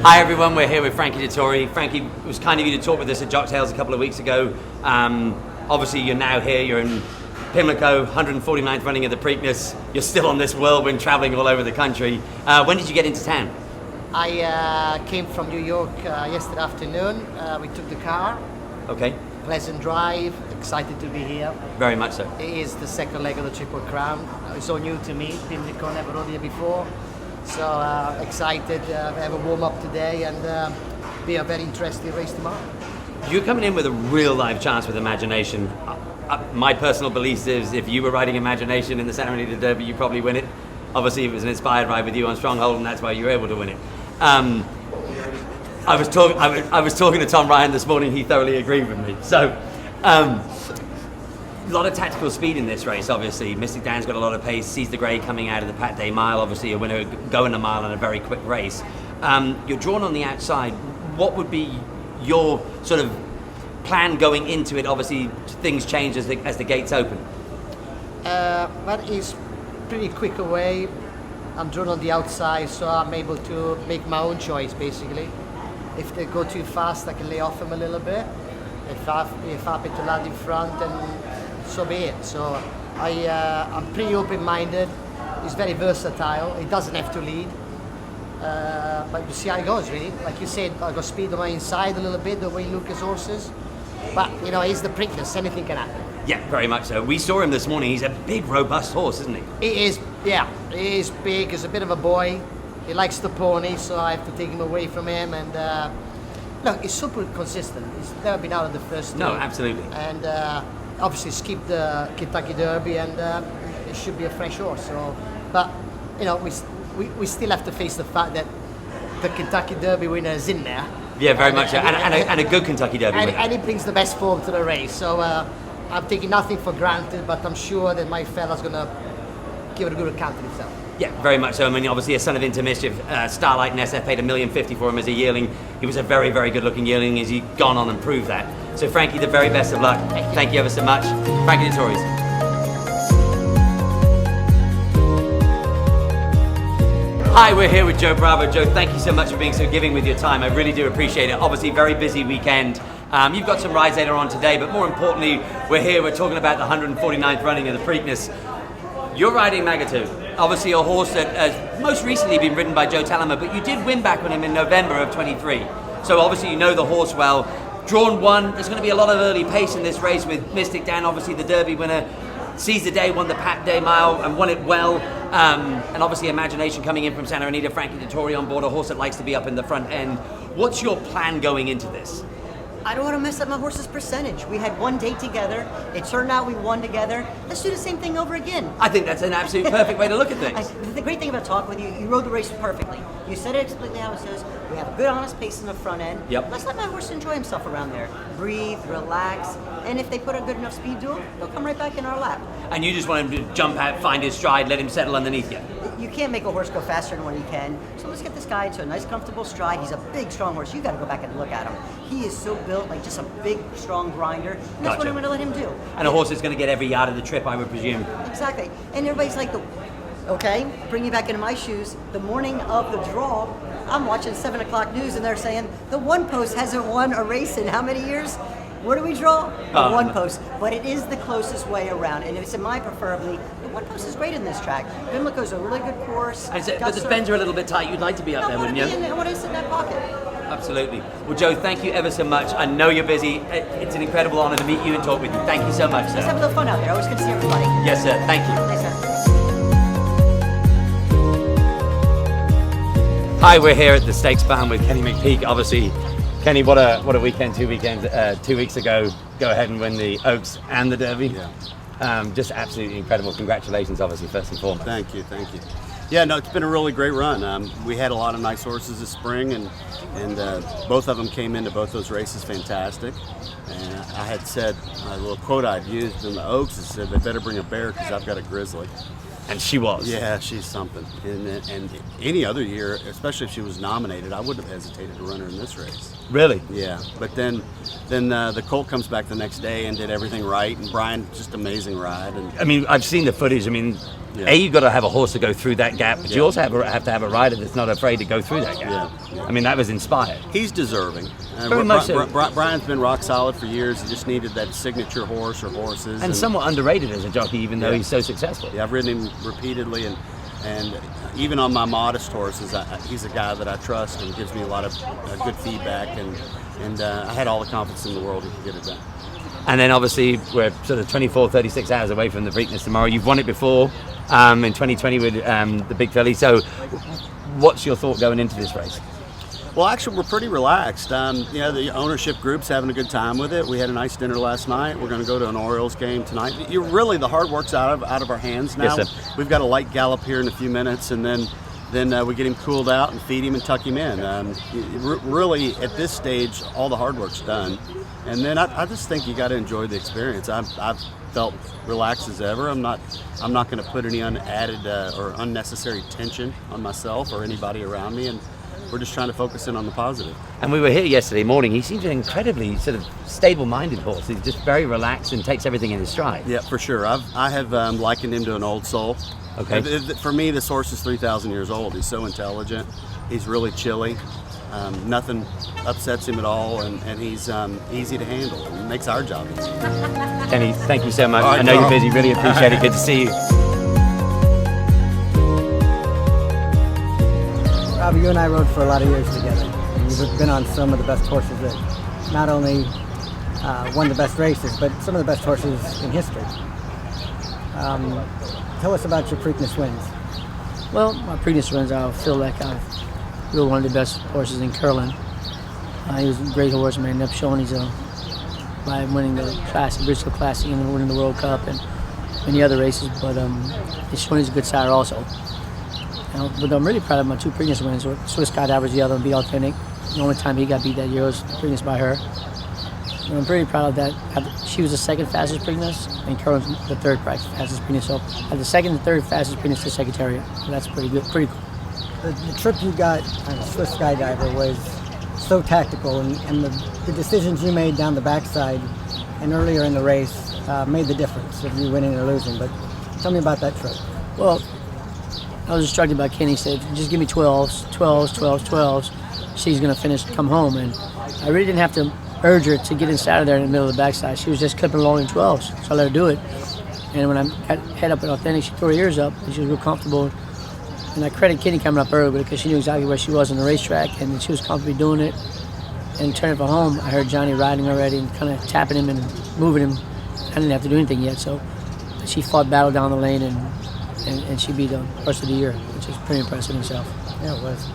Hi everyone, we're here with Frankie Dettori. Frankie, it was kind of you to talk with us at Jock Tales a couple of weeks ago. Obviously you're now here, you're in Pimlico, 149th running of the Preakness. You're still on this whirlwind traveling all over the country. When did you get into town? I came from New York yesterday afternoon. We took the car. Okay. Pleasant drive, excited to be here. Very much so. It is the second leg of the Triple Crown. It's all new to me, Pimlico, never rode here before. So excited to have a warm-up today and be a very interesting race tomorrow. You're coming in with a real live chance with Imagination. My personal belief is if you were riding Imagination in the Santa Anita Derby, you probably win it. Obviously it was an inspired ride with you on Stronghold and that's why you were able to win it. I was talking to Tom Ryan this morning, he thoroughly agreed with me. So, a lot of tactical speed in this race, obviously. Mystic Dan's got a lot of pace. Sees the Grey coming out of the Pat Day Mile, obviously a winner going a mile in a very quick race. You're drawn on the outside. What would be your sort of plan going into it? Obviously, things change as the gates open. That is pretty quick away. I'm drawn on the outside, so I'm able to make my own choice, basically. If they go too fast, I can lay off them a little bit. If I happen to land in front, then so be it. So I'm pretty open-minded. He's very versatile. He doesn't have to lead. But you see how it goes, really. Like you said, I got speed on my inside a little bit, the way Lucas horses. But, you know, he's the Preakness. Anything can happen. Yeah, very much so. We saw him this morning. He's a big, robust horse, isn't he? He is, yeah. He is big. He's a bit of a boy. He likes the pony, so I have to take him away from him. And look, he's super consistent. He's never been out of the first two. No, absolutely. And obviously skipped the Kentucky Derby, and it should be a fresh horse. So, but you know, we still have to face the fact that the Kentucky Derby winner is in there. Yeah, very much so. And a good Kentucky Derby winner. And he brings the best form to the race. So I'm taking nothing for granted, but I'm sure that my fella's gonna give it a good account of himself. Yeah, very much so. I mean, obviously a son of Into Mischief, Starlight and SF paid $1,050,000 for him as a yearling. He was a very, very good looking yearling as he's gone on and proved that. So Frankie, the very best of luck. Thank you ever so much. Frankie Dettori. Hi, we're here with Joe Bravo. Joe, thank you so much for being so giving with your time. I really do appreciate it. Obviously, very busy weekend. You've got some rides later on today, but more importantly, we're here, we're talking about the 149th running of the Preakness. You're riding Magatu, obviously a horse that has most recently been ridden by Joe Talama, but you did win back on him in November of 23. So obviously you know the horse well. Drawn one, there's going to be a lot of early pace in this race with Mystic Dan, obviously the Derby winner, seized the day, won the Pat Day Mile and won it well. And obviously Imagination coming in from Santa Anita, Frankie Dettori on board, a horse that likes to be up in the front end. What's your plan going into this? I don't want to mess up my horse's percentage. We had one day together. It turned out we won together. Let's do the same thing over again. I think that's an absolute perfect way to look at things. The great thing about talking with you, you rode the race perfectly. You said it explicitly how it says. We have a good, honest pace in the front end. Yep. Let's let my horse enjoy himself around there. Breathe, relax, and if they put a good enough speed to him, they'll come right back in our lap. And you just want him to jump out, find his stride, let him settle underneath you. You can't make a horse go faster than when he can. So let's get this guy into a nice, comfortable stride. He's a big, strong horse. You got to go back and look at him. He is so built like just a big, strong grinder. And that's what I'm going to let him do. And a horse is going to get every yard of the trip, I would presume. Exactly. And everybody's like, okay, bring you back into my shoes. The morning of the draw, I'm watching 7 o'clock news and they're saying the One Post hasn't won a race in how many years? Where do we draw? The One Post. But it is the closest way around. And if it's in my preferably, the One Post is great in this track. Pimlico's a really good course. But the bends are a little bit tight. You'd like to be up there, wouldn't you? I want to sit in that pocket. Absolutely. Well, Joe, thank you ever so much. I know you're busy. It's an incredible honor to meet you and talk with you. Thank you so much, sir. Let's have a little fun out there. Always good to see everybody. Yes, sir. Thank you. Thanks, sir. Hi, we're here at the Stakes Barn with Kenny McPeak. Obviously, Kenny, what a weekend! 2 weeks ago, go ahead and win the Oaks and the Derby. Yeah. Just absolutely incredible. Congratulations, obviously, first and foremost. Thank you. Yeah, no, it's been a really great run. We had a lot of nice horses this spring, and both of them came into both those races fantastic. And I had said, a little quote I'd used in the Oaks, is said, they better bring a bear because I've got a grizzly. And she was. Yeah, she's something. And any other year, especially if she was nominated, I wouldn't have hesitated to run her in this race. Really? Yeah, but then the colt comes back the next day and did everything right, and Brian, just amazing ride. And I mean, I've seen the footage. I mean, Yeah. You've got to have a horse to go through that gap, but you also have to have a rider that's not afraid to go through that gap. Yeah. I mean, that was inspired. He's deserving. Very much so. Brian's been rock solid for years. He just needed that signature horse or horses. And somewhat underrated as a jockey, even though Yeah. he's so successful. Yeah, I've ridden him repeatedly, and even on my modest horses, he's a guy that I trust and gives me a lot of good feedback, and I had all the confidence in the world he could get it done. And then obviously we're sort of 24, 36 hours away from the Preakness tomorrow. You've won it before in 2020 with the Big Filly. So what's your thought going into this race? Well, actually, we're pretty relaxed. The ownership group's having a good time with it. We had a nice dinner last night. We're going to go to an Orioles game tonight. Really, the hard work's out of our hands now. Yes, sir. We've got a light gallop here in a few minutes, and then we get him cooled out and feed him and tuck him in. Really, at this stage, all the hard work's done. And then I just think you got to enjoy the experience. I've felt relaxed as ever. I'm not going to put any unadded or unnecessary tension on myself or anybody around me, and we're just trying to focus in on the positive. And we were here yesterday morning. He seems an incredibly sort of stable-minded horse. He's just very relaxed and takes everything in his stride. Yeah, for sure. I have likened him to an old soul. Okay. For me, this horse is 3,000 years old. He's so intelligent. He's really chilly. Nothing upsets him at all, and he's easy to handle. It makes our job easy. Kenny, thank you so much. All right, I know you're Carl. busy. Really appreciate it. Good to see you. Robbie, you and I rode for a lot of years together. And you've been on some of the best horses that not only won the best races, but some of the best horses in history. Tell us about your Preakness wins. Well, my Preakness wins, I feel like I've rode one of the best horses in Curlin. He was a great horse, man. Ended up showing by winning the Classic, Bristol Classic, and then winning the World Cup and many other races. But he's showing he's a good sire also. But I'm really proud of my two Preakness wins. Swiss Skydiver's the other one, beat Authentic. The only time he got beat that year was Preakness by her. And I'm pretty proud of that. She was the second fastest Preakness, and Curlin's the third fastest Preakness. So I had the second and third fastest Preakness to Secretariat. So that's pretty good, pretty cool. The trip you got on Swiss Skydiver was so tactical, and the decisions you made down the backside and earlier in the race made the difference of you winning or losing. But tell me about that trip. Well, I was instructed by Kenny, said, just give me 12s, 12s, 12s, 12s. She's going to finish, come home. And I really didn't have to urge her to get inside of there in the middle of the backside. She was just clipping along in 12s, so I let her do it. And when I got head up at Authentic, she threw her ears up, and she was real comfortable. And I credit Kenny coming up early because she knew exactly where she was on the racetrack, and she was comfortably doing it. And turning for home, I heard Johnny riding already and kind of tapping him and moving him. I didn't have to do anything yet, so she fought battle down the lane, and she beat the horse of the year, which is pretty impressive herself. Yeah, it was.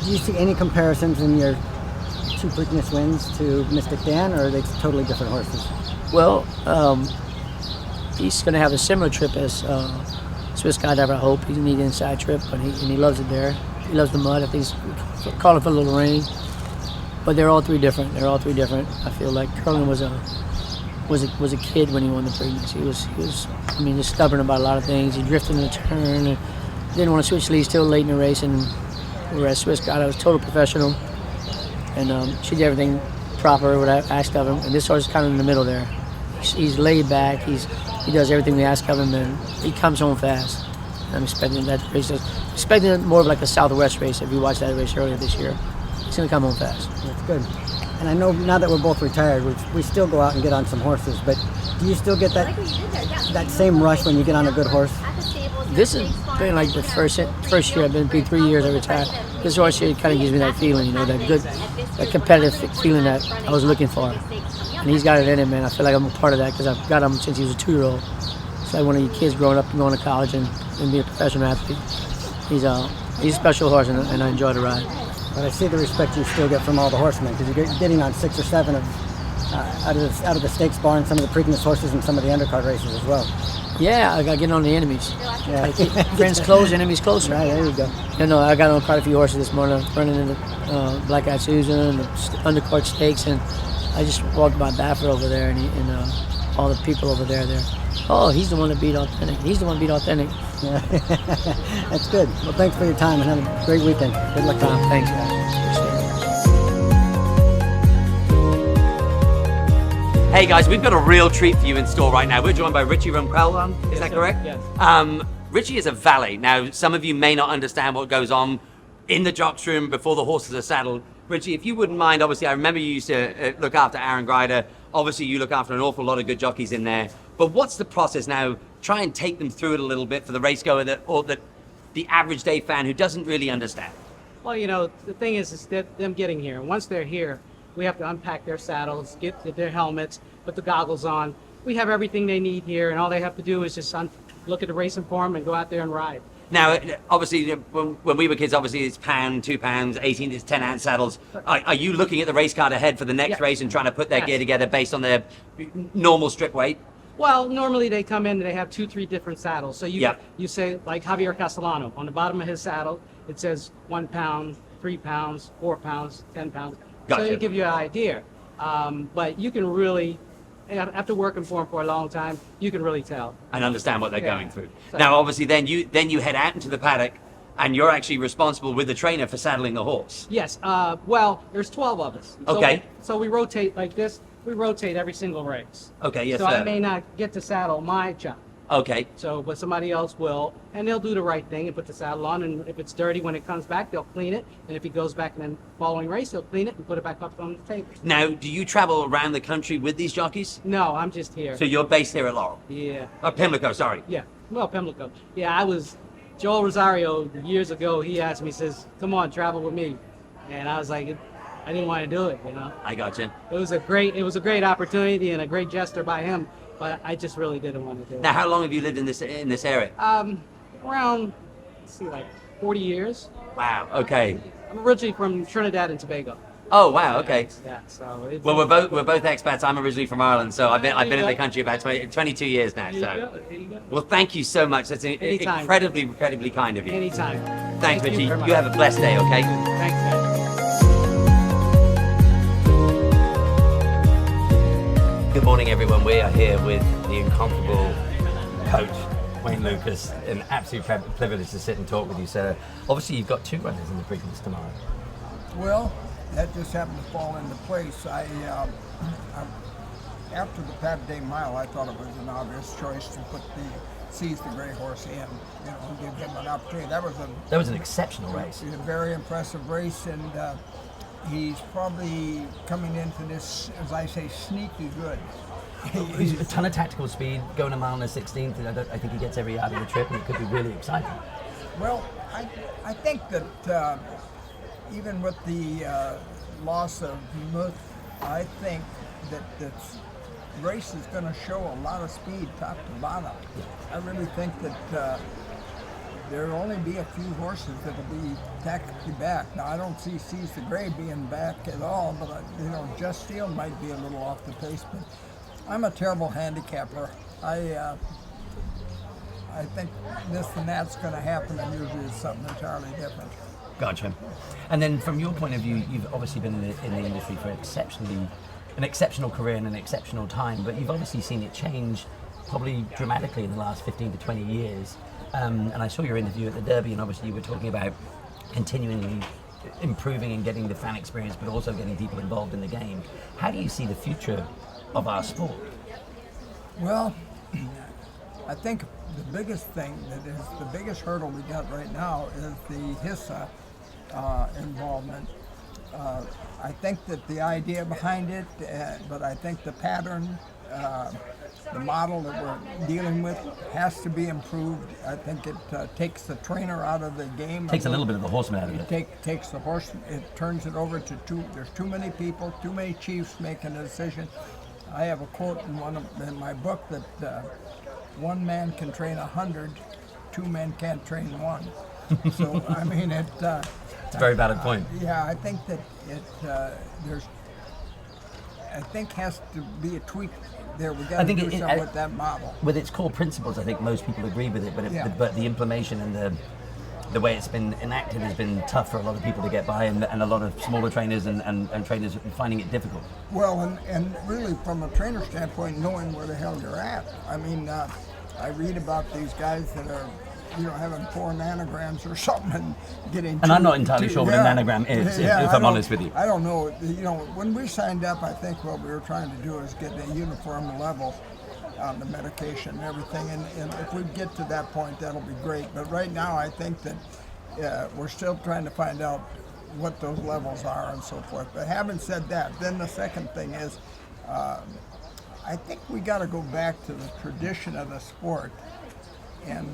Do you see any comparisons in your two Preakness wins to Mystic Dan, or are they totally different horses? Well, he's going to have a similar trip as Swiss Skydiver, I hope. He needs an inside trip, but he loves it there. He loves the mud. I think he's calling for a little rain. But they're all three different. I feel like Curlin was a kid when he won the Preakness. He was just stubborn about a lot of things. He drifted in the turn and didn't want to switch leads till late in the race. And whereas Swiss Skydiver was total professional, and she did everything proper, what I asked of him. And this horse is kind of in the middle there. He's laid back. He does everything we ask of him, and he comes home fast. I'm expecting that race. Expecting more of like a Southwest race. If you watched that race earlier this year, he's going to come home fast. That's good. And I know now that we're both retired, we still go out and get on some horses, but do you still get that same rush when you get on a good horse? This has been like the first year I've been 3 years I retired. This horse here kind of gives me that feeling, that competitive feeling that I was looking for. And he's got it in him, man. I feel like I'm a part of that because I've got him since he was a 2-year-old. It's like one of your kids growing up and going to college and being a professional athlete. He's a special horse, and I enjoy the ride. But I see the respect you still get from all the horsemen, because you're getting on 6 or 7 out of the stakes barn, some of the Preakness horses and some of the undercard races as well. Yeah, I got to get on the enemies. Yeah. Keep friends close, enemies closer. Right, there you go. I got on quite a few horses this morning, running into Black Eyed Susan, the undercard stakes, and I just walked by Baffert over there, and all the people over there. Oh, he's the one that beat Authentic. He's the one that beat Authentic. Yeah. That's good. Well, thanks for your time, and have a great weekend. Good luck, Tom. Thanks, guys. Appreciate it. Hey guys, we've got a real treat for you in store right now. We're joined by Richie Rumkwell, is that correct? Yes. Richie is a valet. Now, some of you may not understand what goes on in the jocks room before the horses are saddled. Richie, if you wouldn't mind, obviously, I remember you used to look after Aaron Greider. Obviously, you look after an awful lot of good jockeys in there. But what's the process now? Try and take them through it a little bit for the race goer or the average day fan who doesn't really understand. Well, you know, the thing is that them getting here. And once they're here, we have to unpack their saddles, get their helmets, put the goggles on. We have everything they need here, and all they have to do is just look at the racing form and go out there and ride. Now, obviously, when we were kids, obviously it's pound, 2 pounds, 18 to 10 ounce saddles. Are you looking at the race card ahead for the next race and trying to put their gear together based on their normal strip weight? Well, normally they come in and they have 2-3 different saddles. So you say, like Javier Castellano, on the bottom of his saddle, it says 1 pound, 3 pounds, 4 pounds, 10 pounds. Gotcha. So they give you an idea. But you can really, after working for them for a long time, you can really tell. And understand what they're going through. So- Now, obviously, then you head out into the paddock, and you're actually responsible with the trainer for saddling the horse. Yes. Well, there's 12 of us. Okay. So we rotate like this. We rotate every single race. Okay, yes, so sir. I may not get to saddle my job. Okay. So, but somebody else will, and they'll do the right thing and put the saddle on. And if it's dirty when it comes back, they'll clean it. And if he goes back in the following race, they'll clean it and put it back up on the table. Now, do you travel around the country with these jockeys? No, I'm just here. So you're based here at Laurel? Yeah. Pimlico, sorry. Yeah. Well, Pimlico. Yeah, Joel Rosario years ago. He asked me, says, "Come on, travel with me," and I was like, I didn't want to do it. You know. I got you. It was a great opportunity and a great gesture by him, but I just really didn't want to do it. Now, how long have you lived in this area? Around, let's see, like 40 years. Wow. Okay. I'm originally from Trinidad and Tobago. Oh wow. Okay. Yeah. So it's, Well, we're both expats. I'm originally from Ireland, so I've been in the go. country about 22 years now. There So, you go, there you go. well, thank you so much. That's Anytime. incredibly kind of you. Anytime. Thanks, Thank you Richie. very much. You have a blessed day. Okay. Thanks, guys. Good morning, everyone. We are here with the incomparable coach, Wayne Lucas. An absolute privilege to sit and talk with you, sir. Obviously, you've got 2 runners in the Preakness tomorrow. Well, that just happened to fall into place. After the Pat Day Mile, I thought it was an obvious choice to put Seize the Gray Horse in, and give him an opportunity. That was an exceptional race. a very impressive race, and he's probably coming into this, as I say, sneaky good. He's a ton of tactical speed, going a mile and a 16th, and I think he gets every yard of the trip, and it could be really exciting. Well, I think that even with the loss of Muth, I think that this race is going to show a lot of speed top to bottom. I really think that there will only be a few horses that will be tactically back. Now, I don't see Seize the Gray being back at all, but Just Steel might be a little off the pace. But I'm a terrible handicapper. I think this and that's going to happen, and usually it's something entirely different. Gotcha. And then from your point of view, you've obviously been in the industry for an exceptional career and an exceptional time, but you've obviously seen it change probably dramatically in the last 15 to 20 years. And I saw your interview at the Derby, and obviously you were talking about continually improving and getting the fan experience, but also getting people involved in the game. How do you see the future of our sport? Well, I think the biggest thing that is the biggest hurdle we got right now is the HISA involvement. I think that the idea behind it, but I think the pattern, the model that we're dealing with has to be improved. I think it takes the trainer out of the game. Takes a little bit of the horseman out of it. Takes the horse, it turns it over to there's too many people, too many chiefs making a decision. I have a quote in my book that one man can train 100, 2 men can't train 1. So, I mean, it's a very valid point. Yeah, I think that has to be a tweak there. We got to do something with that model. With its core principles, I think most people agree with it, but the implementation and the way it's been enacted has been tough for a lot of people to get by, and a lot of smaller trainers and trainers finding it difficult. Well, and really from a trainer standpoint, knowing where the hell you're at. I mean, I read about these guys that are having 4 nanograms or something and getting. And I'm not entirely sure what a nanogram is, if I'm honest with you. I don't know. When we signed up, I think what we were trying to do is get a uniform level on the medication and everything. And if we get to that point, that'll be great. But right now, I think that we're still trying to find out what those levels are and so forth. But having said that, then the second thing is, I think we got to go back to the tradition of the sport and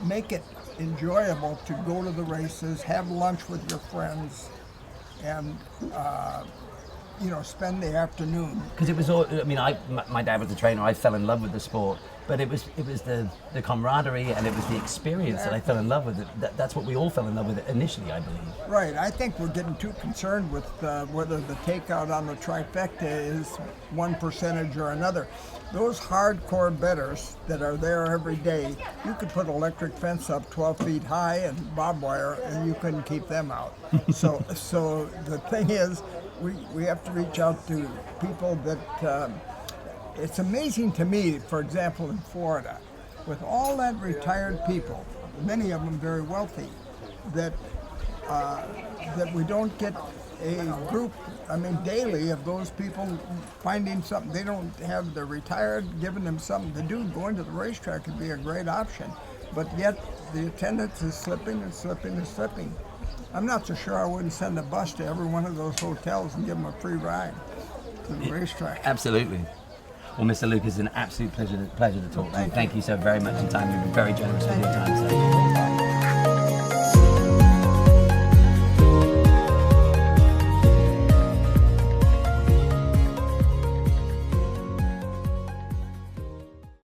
make it enjoyable to go to the races, have lunch with your friends, and spend the afternoon. Because it was all, I mean, my dad was a trainer, I fell in love with the sport, but it was the camaraderie and it was the experience that I fell in love with. That's what we all fell in love with initially, I believe. Right, I think we're getting too concerned with whether the takeout on the trifecta is one percentage or another. Those hardcore bettors that are there every day, you could put electric fence up 12 feet high and barbed wire and you couldn't keep them out. So the thing is, we have to reach out to people that, it's amazing to me, for example, in Florida, with all that retired people, many of them very wealthy, that we don't get a group, daily of those people finding something. They don't have, they're retired, giving them something to do. Going to the racetrack could be a great option, but yet the attendance is slipping and slipping and slipping. I'm not so sure I wouldn't send a bus to every one of those hotels and give them a free ride to the racetrack. Absolutely. Well, Mr. Luke, it's an absolute pleasure to talk to you. Thank you so very much for your time. You've been very generous with your time, sir.